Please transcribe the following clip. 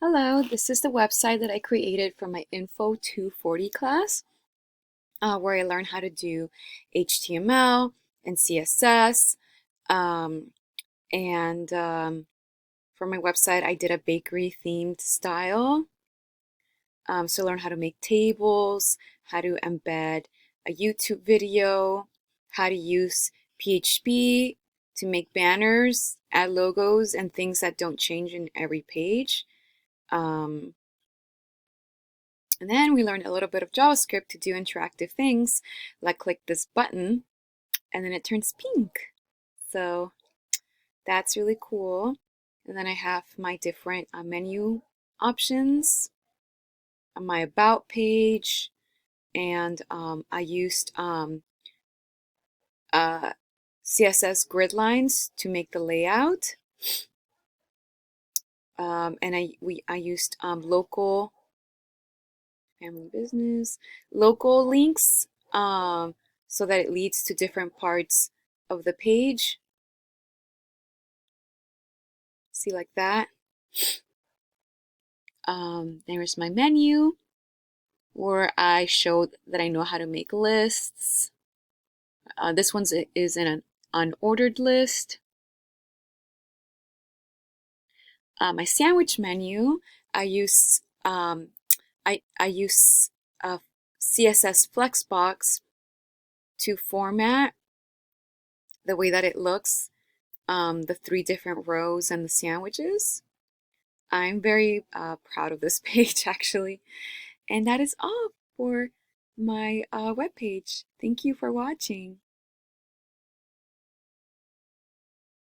Hello, this is the website that I created for my Info 240 class, where I learned how to do HTML and CSS. Um, and for my website, I did a bakery themed style. So learn how to make tables, how to embed a YouTube video, how to use PHP to make banners, add logos, and things that don't change in every page. Um, And then we learned a little bit of JavaScript to do interactive things, like click this button, and then it turns pink. So that's really cool. And then I have my different menu options, my About page, and I used uh, CSS grid lines to make the layout. And I used local family business, local links, so that it leads to different parts of the page. See, like that. There's my menu where I showed that I know how to make lists. This one is in an unordered list. My sandwich menu, I use I use CSS Flexbox to format the way that it looks, the three different rows and the sandwiches. I'm very proud of this page actually. And that is all for my webpage. Thank you for watching.